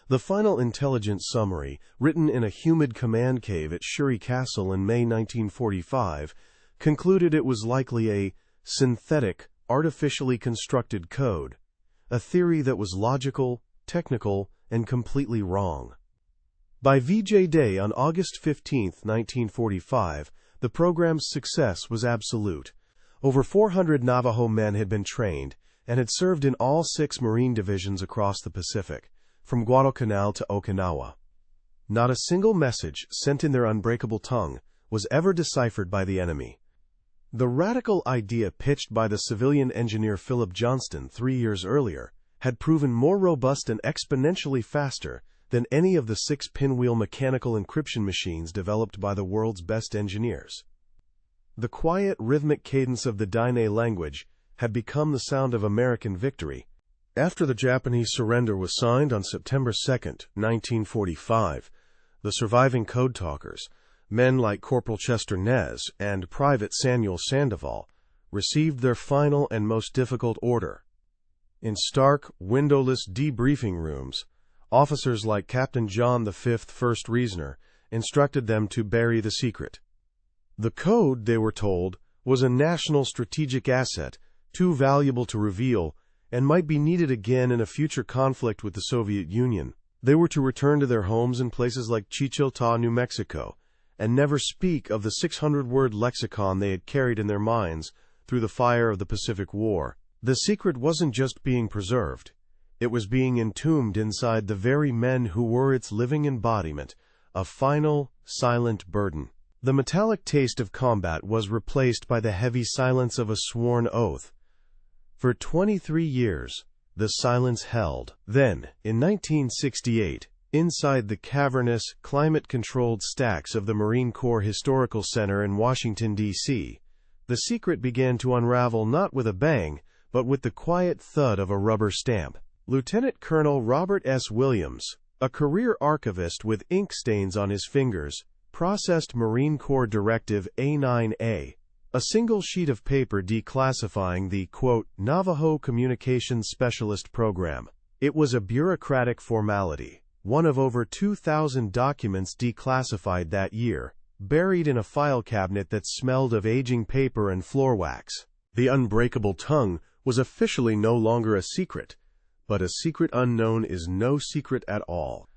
S1: The final intelligence summary, written in a humid command cave at Shuri Castle in May 1945, concluded it was likely a synthetic, artificially constructed code, a theory that was logical, technical, and completely wrong. By VJ Day on August 15, 1945, the program's success was absolute. Over 400 Navajo men had been trained and had served in all 6 Marine divisions across the Pacific, from Guadalcanal to Okinawa. Not a single message sent in their unbreakable tongue was ever deciphered by the enemy. The radical idea pitched by the civilian engineer Philip Johnston 3 years earlier had proven more robust and exponentially faster than any of the 6 pinwheel mechanical encryption machines developed by the world's best engineers. The quiet, rhythmic cadence of the Diné language had become the sound of American victory. After the Japanese surrender was signed on September 2, 1945, the surviving Code Talkers, men like Corporal Chester Nez and Private Samuel Sandoval, received their final and most difficult order. In stark, windowless debriefing rooms, officers like Captain John V, 1st Reasoner, instructed them to bury the secret. The code, they were told, was a national strategic asset, too valuable to reveal, and might be needed again in a future conflict with the Soviet Union. They were to return to their homes in places like Chilchiltah, New Mexico, and never speak of the 600-word lexicon they had carried in their minds through the fire of the Pacific War. The secret wasn't just being preserved. It was being entombed inside the very men who were its living embodiment, a final, silent burden. The metallic taste of combat was replaced by the heavy silence of a sworn oath. For 23 years, the silence held. Then, in 1968, inside the cavernous, climate-controlled stacks of the Marine Corps Historical Center in Washington, D.C., the secret began to unravel not with a bang, but with the quiet thud of a rubber stamp. Lieutenant Colonel Robert S. Williams, a career archivist with ink stains on his fingers, processed Marine Corps Directive A9A, a single sheet of paper declassifying the, quote, Navajo Communications Specialist Program. It was a bureaucratic formality, one of over 2,000 documents declassified that year, buried in a file cabinet that smelled of aging paper and floor wax. The unbreakable tongue was officially no longer a secret, but a secret unknown is no secret at all.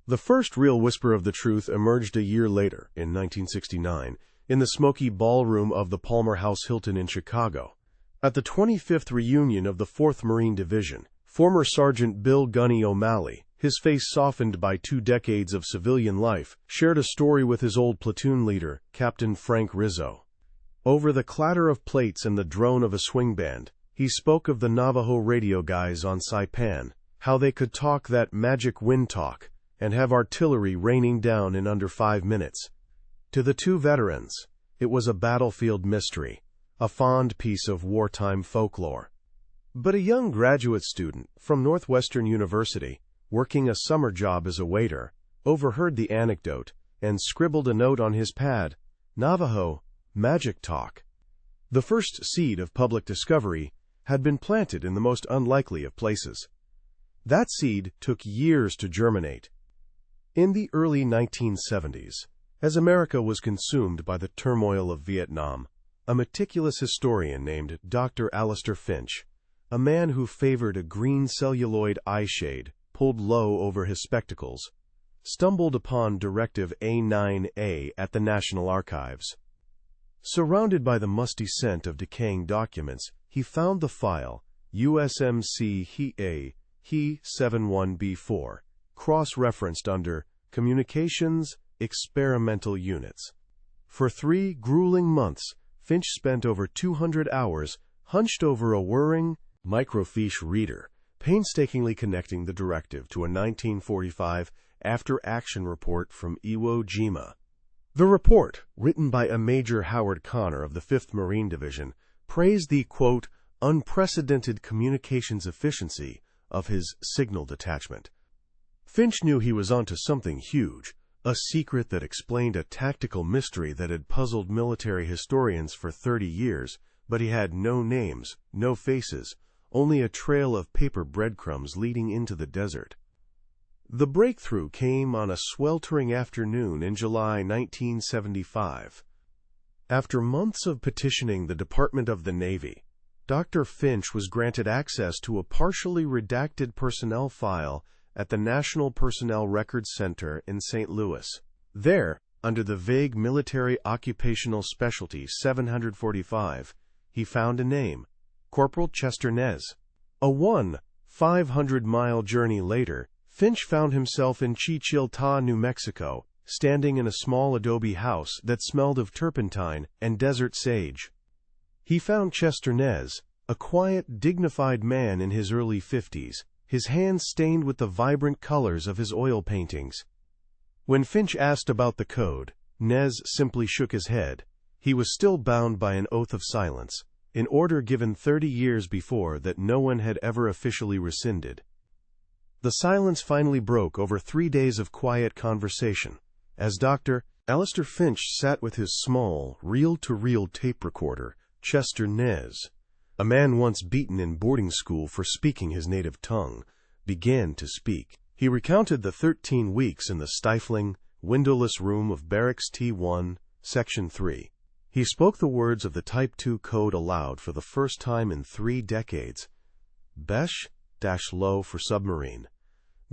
S1: The first real whisper of the truth emerged a year later, in 1969, in the smoky ballroom of the Palmer House Hilton in Chicago. At the 25th reunion of the 4th Marine Division, former Sergeant Bill "Gunny" O'Malley, his face softened by 2 decades of civilian life, shared a story with his old platoon leader, Captain Frank Rizzo. Over the clatter of plates and the drone of a swing band, he spoke of the Navajo radio guys on Saipan, how they could talk that magic wind talk, and have artillery raining down in under 5 minutes. To the 2 veterans, it was a battlefield mystery, a fond piece of wartime folklore. But a young graduate student from Northwestern University, working a summer job as a waiter, overheard the anecdote and scribbled a note on his pad, Navajo, magic talk. The first seed of public discovery had been planted in the most unlikely of places. That seed took years to germinate. In the early 1970s, as America was consumed by the turmoil of Vietnam, a meticulous historian named Dr. Alistair Finch, a man who favored a green celluloid eye shade pulled low over his spectacles, stumbled upon Directive A9A at the National Archives. Surrounded by the musty scent of decaying documents, he found the file USMC He 71B4, cross-referenced under Communications Experimental Units. For 3 grueling months, Finch spent over 200 hours hunched over a whirring microfiche reader, painstakingly connecting the directive to a 1945 after-action report from Iwo Jima. The report, written by a Major Howard Connor of the 5th Marine Division, praised the, quote, unprecedented communications efficiency of his signal detachment. Finch knew he was onto something huge, a secret that explained a tactical mystery that had puzzled military historians for 30 years, but he had no names, no faces, only a trail of paper breadcrumbs leading into the desert. The breakthrough came on a sweltering afternoon in July 1975. After months of petitioning the Department of the Navy, Dr. Finch was granted access to a partially redacted personnel file at the National Personnel Records Center in St. Louis. There, under the vague Military Occupational Specialty 745, he found a name, Corporal Chester Nez. A 500-mile journey later, Finch found himself in Chilchiltah, New Mexico, standing in a small adobe house that smelled of turpentine and desert sage. He found Chester Nez, a quiet, dignified man in his early 50s, his hands stained with the vibrant colors of his oil paintings. When Finch asked about the code, Nez simply shook his head. He was still bound by an oath of silence, an order given 30 years before that no one had ever officially rescinded. The silence finally broke over 3 days of quiet conversation, as Dr. Alistair Finch sat with his small, reel-to-reel tape recorder Chester Nez, a man once beaten in boarding school for speaking his native tongue, began to speak. He recounted the 13 weeks in the stifling, windowless room of Barracks T1, Section 3. He spoke the words of the Type 2 code aloud for the first time in 3 decades. Besh-Lo for submarine.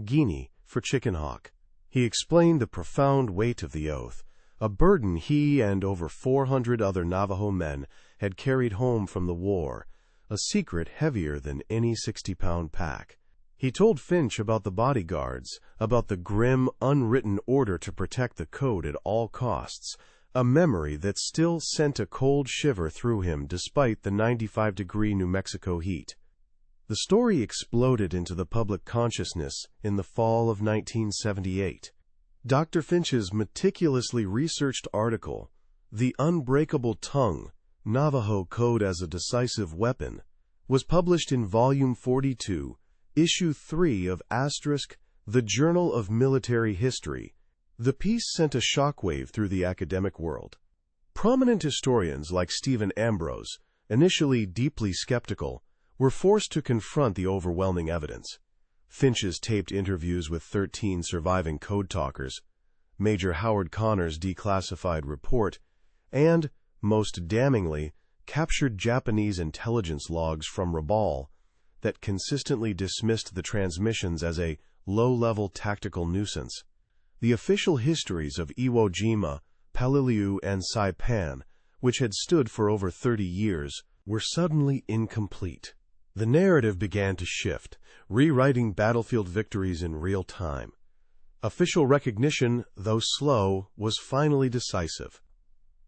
S1: Guinea for chicken hawk. He explained the profound weight of the oath, a burden he and over 400 other Navajo men had carried home from the war, a secret heavier than any 60-pound pack. He told Finch about the bodyguards, about the grim, unwritten order to protect the code at all costs, a memory that still sent a cold shiver through him despite the 95-degree New Mexico heat. The story exploded into the public consciousness in the fall of 1978. Dr. Finch's meticulously researched article, The Unbreakable Tongue, Navajo Code as a Decisive Weapon, was published in Volume 42, Issue 3 of The Journal of Military History. The piece sent a shockwave through the academic world. Prominent historians like Stephen Ambrose, initially deeply skeptical, were forced to confront the overwhelming evidence. Finch's taped interviews with 13 surviving code talkers, Major Howard Connor's declassified report, and, most damningly, captured Japanese intelligence logs from Rabaul that consistently dismissed the transmissions as a low-level tactical nuisance. The official histories of Iwo Jima, Peleliu, and Saipan, which had stood for over 30 years, were suddenly incomplete. The narrative began to shift, rewriting battlefield victories in real time. Official recognition, though slow, was finally decisive.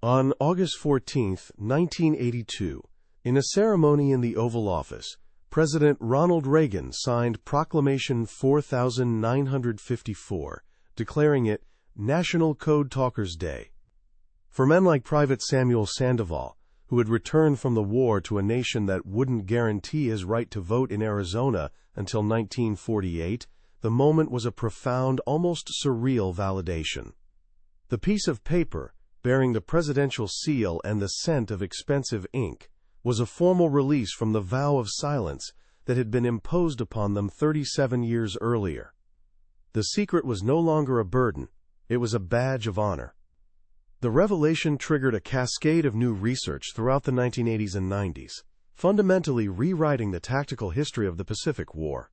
S1: On August 14, 1982, in a ceremony in the Oval Office, President Ronald Reagan signed Proclamation 4954, declaring it National Code Talkers Day. For men like Private Samuel Sandoval, who had returned from the war to a nation that wouldn't guarantee his right to vote in Arizona until 1948, the moment was a profound, almost surreal validation. The piece of paper, bearing the presidential seal and the scent of expensive ink, was a formal release from the vow of silence that had been imposed upon them 37 years earlier. The secret was no longer a burden, it was a badge of honor. The revelation triggered a cascade of new research throughout the 1980s and 90s, fundamentally rewriting the tactical history of the Pacific War.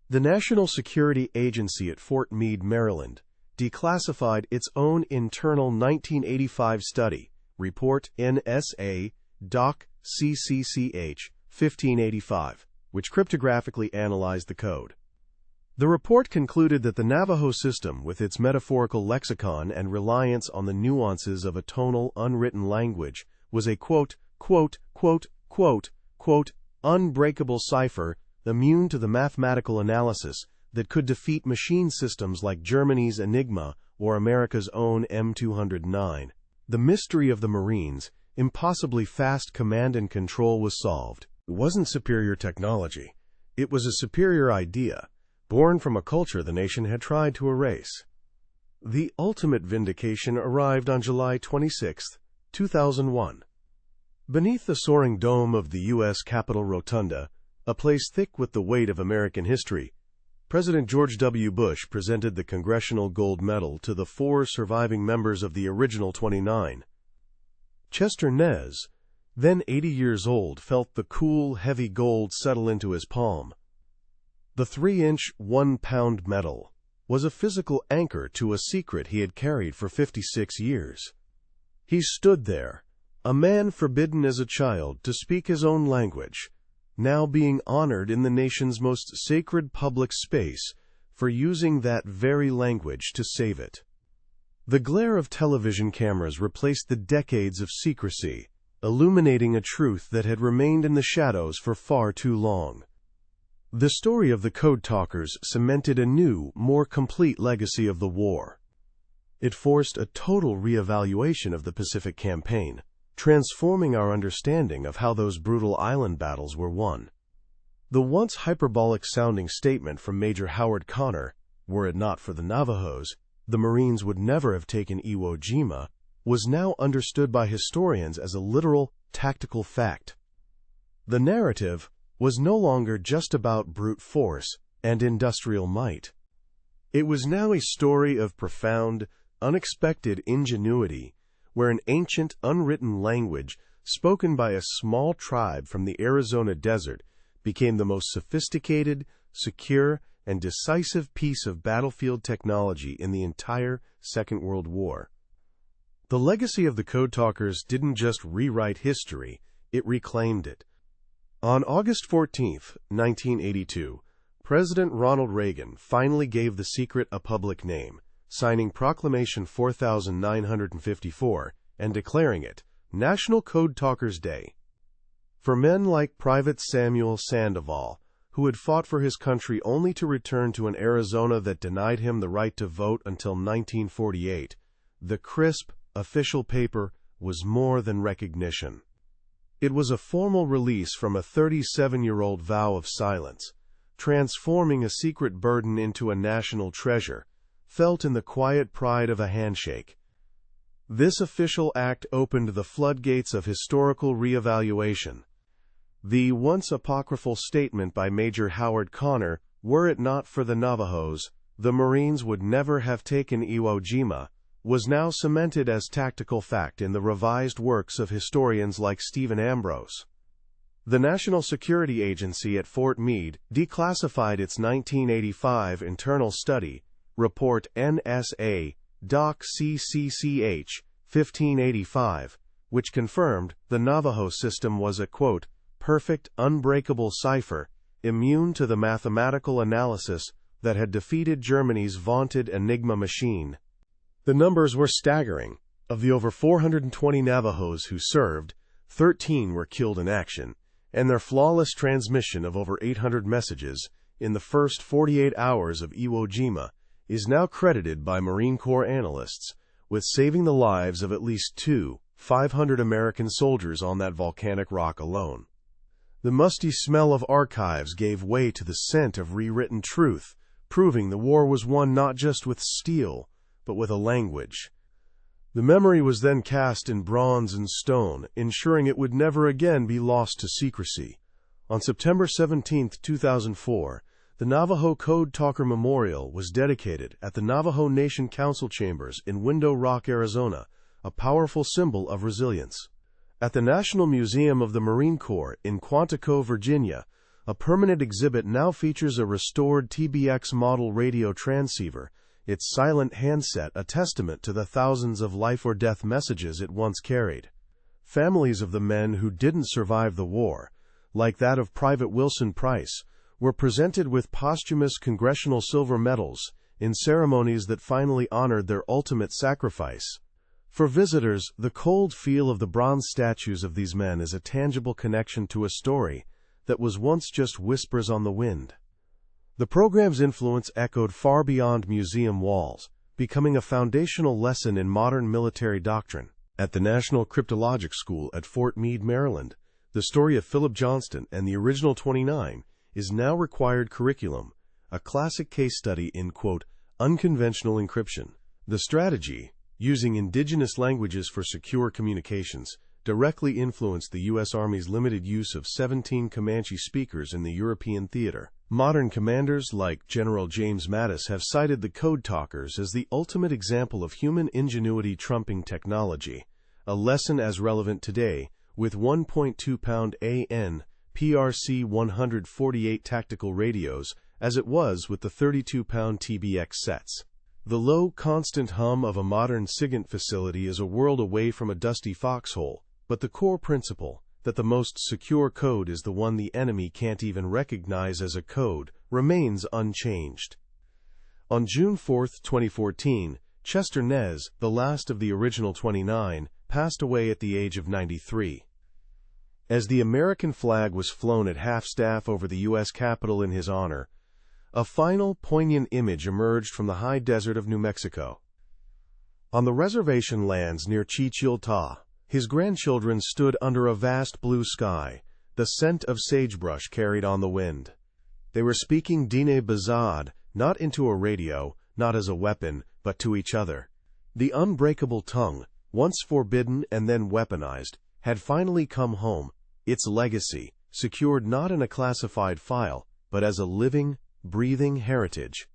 S1: The National Security Agency at Fort Meade, Maryland, declassified its own internal 1985 study, Report NSA Doc CCCH 1585, which cryptographically analyzed the code. The report concluded that the Navajo system, with its metaphorical lexicon and reliance on the nuances of a tonal, unwritten language, was a unbreakable cipher immune to the mathematical analysis that could defeat machine systems like Germany's Enigma or America's own M209. The mystery of the Marines' impossibly fast command and control was solved. It wasn't superior technology. It was a superior idea, born from a culture the nation had tried to erase. The ultimate vindication arrived on July 26, 2001. Beneath the soaring dome of the U.S. Capitol Rotunda, a place thick with the weight of American history, President George W. Bush presented the Congressional Gold Medal to the 4 surviving members of the original 29. Chester Nez, then 80 years old, felt the cool, heavy gold settle into his palm. The 3-inch, 1-pound medal was a physical anchor to a secret he had carried for 56 years. He stood there, a man forbidden as a child to speak his own language, now being honored in the nation's most sacred public space for using that very language to save it. The glare of television cameras replaced the decades of secrecy, illuminating a truth that had remained in the shadows for far too long. The story of the Code Talkers cemented a new, more complete legacy of the war. It forced a total reevaluation of the Pacific Campaign, transforming our understanding of how those brutal island battles were won. The once hyperbolic-sounding statement from Major Howard Connor, "Were it not for the Navajos, the Marines would never have taken Iwo Jima," was now understood by historians as a literal, tactical fact. The narrative was no longer just about brute force and industrial might. It was now a story of profound, unexpected ingenuity, where an ancient, unwritten language spoken by a small tribe from the Arizona desert became the most sophisticated, secure, and decisive piece of battlefield technology in the entire Second World War. The legacy of the Code Talkers didn't just rewrite history, it reclaimed it. On August 14, 1982, President Ronald Reagan finally gave the secret a public name, signing Proclamation 4954 and declaring it National Code Talkers Day. For men like Private Samuel Sandoval, who had fought for his country only to return to an Arizona that denied him the right to vote until 1948, the crisp, official paper was more than recognition. It was a formal release from a 37-year-old vow of silence, transforming a secret burden into a national treasure, felt in the quiet pride of a handshake. This official act opened the floodgates of historical reevaluation. The once apocryphal statement by Major Howard Connor, "Were it not for the Navajos, the Marines would never have taken Iwo Jima," was now cemented as tactical fact in the revised works of historians like Stephen Ambrose. The National Security Agency at Fort Meade declassified its 1985 internal study, Report NSA Doc CCCH 1585, which confirmed the Navajo system was a, quote, perfect, unbreakable cipher, immune to the mathematical analysis that had defeated Germany's vaunted Enigma machine. The numbers were staggering. Of the over 420 Navajos who served, 13 were killed in action, and their flawless transmission of over 800 messages in the first 48 hours of Iwo Jima is now credited by Marine Corps analysts with saving the lives of at least 500 American soldiers on that volcanic rock alone. The musty smell of archives gave way to the scent of rewritten truth, proving the war was won not just with steel, but with a language. The memory was then cast in bronze and stone, ensuring it would never again be lost to secrecy. On September 17, 2004, the Navajo Code Talker Memorial was dedicated at the Navajo Nation Council Chambers in Window Rock, Arizona, a powerful symbol of resilience. At the National Museum of the Marine Corps in Quantico, Virginia, a permanent exhibit now features a restored TBX model radio transceiver, its silent handset a testament to the thousands of life-or-death messages it once carried. Families of the men who didn't survive the war, like that of Private Wilson Price, were presented with posthumous Congressional Silver Medals in ceremonies that finally honored their ultimate sacrifice. For visitors, the cold feel of the bronze statues of these men is a tangible connection to a story that was once just whispers on the wind. The program's influence echoed far beyond museum walls, becoming a foundational lesson in modern military doctrine. At the National Cryptologic School at Fort Meade, Maryland, the story of Philip Johnston and the original 29 is now required curriculum, a classic case study in, quote, unconventional encryption. The strategy, using indigenous languages for secure communications, directly influenced the U.S. Army's limited use of 17 Comanche speakers in the European theater. Modern commanders like General James Mattis have cited the Code Talkers as the ultimate example of human ingenuity trumping technology, a lesson as relevant today with 1.2-pound AN PRC 148 tactical radios as it was with the 32-pound TBX sets. The low, constant hum of a modern SIGINT facility is a world away from a dusty foxhole, but the core principle, that the most secure code is the one the enemy can't even recognize as a code, remains unchanged. On June 4, 2014, Chester Nez, the last of the original 29, passed away at the age of 93. As the American flag was flown at half-staff over the U.S. Capitol in his honor, a final, poignant image emerged from the high desert of New Mexico. On the reservation lands near Chichilta, his grandchildren stood under a vast blue sky, the scent of sagebrush carried on the wind. They were speaking Diné Bazad, not into a radio, not as a weapon, but to each other. The unbreakable tongue, once forbidden and then weaponized, had finally come home, its legacy, secured not in a classified file, but as a living, breathing heritage.